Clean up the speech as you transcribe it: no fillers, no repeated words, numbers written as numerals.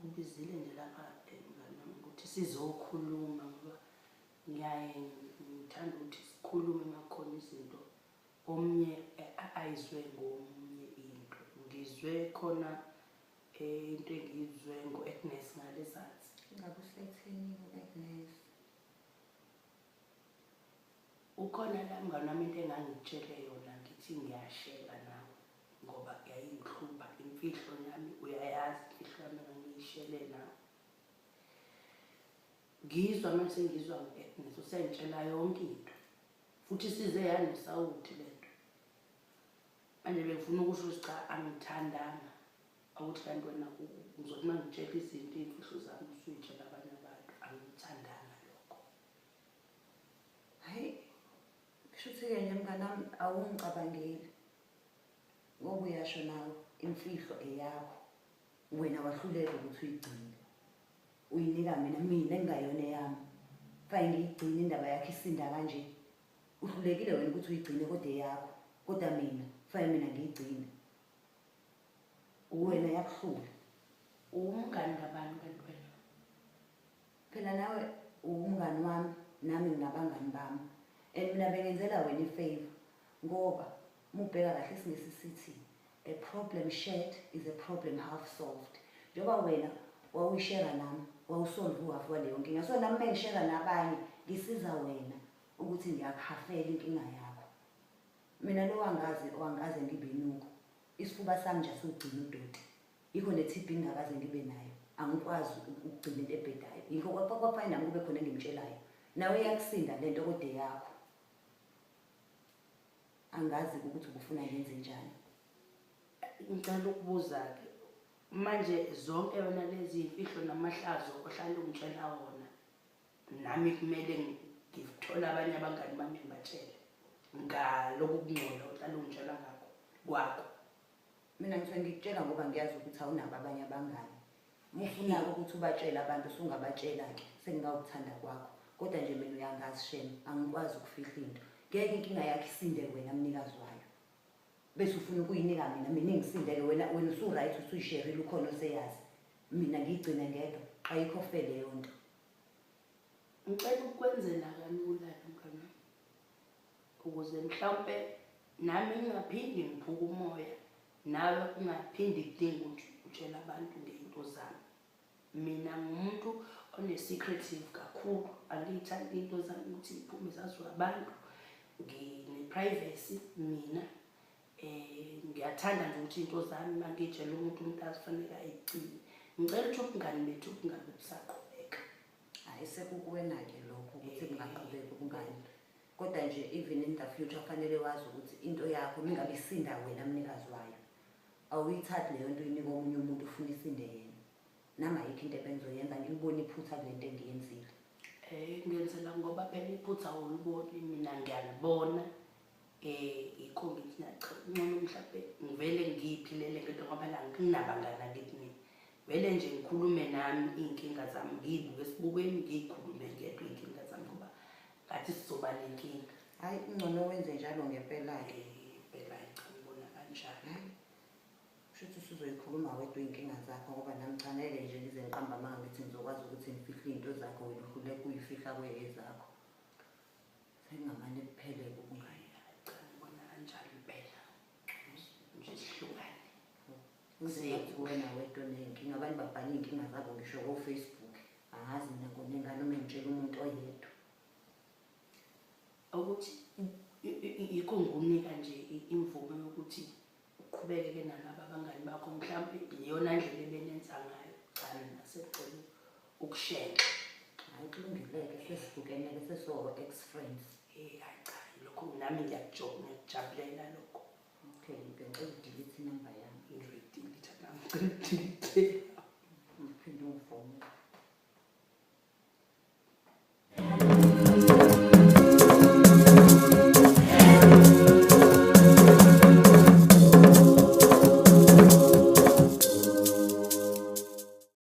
ngikubizile nje lapha mngani wami ukuthi sizokhuluma ngoba ngiyaye ngithanda ukuthi sikhulume makhona izinto omnye ayizwe ngomunye into. Ngizwe khona into engiyizwe ngo-Agnes ngalezansi. Ngabe usethini u-Agnes? Ukhona la mngani wami into engangitshele yona ngithi ngiyashela nawe ngoba yayingihlupha imfihlo yami uyayazi imfihlo yami engangiyishele nawe. Ngizwa mase ngizwa ngo-Agnes usengitshela yonke into futhi size yanisawuthi lento. Manje bengifuna ukusho ukuthi cha angithandanga ukuthi kanti wena uzothi mangitshela izinto iy'mfihlo zami usuyitshela abanye abantu angithandanga lokho. Hayi kushuthi-ke nje mnganami awungicabangeli ngoba uyasho nawe imfihlo eyakho wena wahluleka ukuthi uyigcine uyinika mina engayona eyami fane ngiyigcine indaba yakho isinda kanje uhlulekile wena ukuthi uyigcine kodwa eyakho kodwa mina fane mina ngiyigcine wena yakuhlula Umngani kabani kanti wena? phela nawe umngani wami nami nginabangani bami and mina bengenzela wena ifavor ngoba mubheka kahle isingisi sithi a problem shared is a problem half solved. Njengoba wena wawuyishera nami wawusolve uhafu waleyo nkinga, so nami mengishera nabanye ngisiza wena ukuthi ngiyakuhafela inkinga yakho. Mina lo wangaze ngibe nuku isifuba sami nje asugcina udoti yikho ne-TB ngakaze ngibe nayo angikwazi ukugcina into ebhedayo yikho kwafana nami kube khona engimtshelayo nawe iyakusinda lento kodwa yakho angazi ukuthi ubufuna ngenze njani. Ngicela ukubuza-ke manje zonke yona lezi imfihlo namahlazo ohlala ungitshela wona nami kumele ngithola abanye abangani bami ngibatshele ngaloku kungcola ohlala ungitshela ngakho kwakho. Mina ngithe ngikutshela ngoba ngiyazi ukuthi awunabo abanye abangani. Mufuna ukuthi ubatshele abantu sungabatshela-ke sengingawuthanda kwakho kodwa nje mina uyangazi shame angikwazi ukufihla into. Ngeke inkinga yakho isinde wena mnikazi wayo bese ufuna ukuyinika mina ngisindeke wena usu-right usuyisherile ukhona oseyazi mina ngiyigcine ngedwa ayikho fair leyo nto. Ngicela ukwenzela kalula mngani ukuze mhlawumbe nami ngingaphindi ngiphuke umoya nawe ungaphindi kudinga ukuthi utshela abantu ngento zami. Mina ngumuntu one-secretive kakhulu, angiyithandi into zami ukuthi iphume zaziwe abantu, ngine-privacy mina. Ngiyathanda nje ukuthi into zami mangiyitshela umuntu azifanele ayigcine. Ngicela ukuthi ubungani bethu bungabe busaqhubeka. Hayi sekukuwena-ke lokho ukuthi kungaqhubeka ubungani kodwa nje even in the future fanele wazi ukuthi into yakho mingabe isinda wena mnikazi wayo awuyithathi leyo nto uyinika omunye umuntu ufuna isinde yena. Nami ayikho into ebengizoyenza ngilibona iphutha kule nto engiyenzile. Ngiyenzela ngoba phela iphutha awuliboni mina ngiyalibona. Yikho ngithi ngcono mhlawumbe ngivele ngiyiphilele ngento ngoba la nginabangani akithi mina vele nje ngikhulume nami iy'nkinga zami ngiyibuke esibukweni ngiyikhulume ngedwa iy'nkinga zami ngoba ngathi sizoba nenkinga. Hayi ngcono wenze njalo ngempela-ke. Phela cha ngibona kanjani. Kushuthi usuzoyikhuluma wedwa iy'nkinga zakho ngoba nami cha ngeke nje ngize ngiqamba amanga ngithi ngizokwazi ukuthi ngifihle iy'nto zakho wena uhluleka uyifihla kweyezakho. Sengingamane kuphelele ubungani. Kanjalo impela nje sihlukane. Uzethi wena wedwa nenkinga abantu babhala iy'nkinga zabo ngisho ko-Facebook angazi mina ngonengane uma ngitshela umuntu oyedwa ukuthi yikho ngunika nje imvume yokuthi uqhubeke-ke nalaba abangani bakho mhlawumbe iyona ndlela ebenenza ngayo cha mina secela ukushenxa. Hayi kulungile-ke sesihlukene-ke sesiwo-ex-friends. Hayi cha lokho nami ngiyakujabulela lokho. Okay ngicela udelete inamba yami. Ngiyidilitha nami ngicela udelete.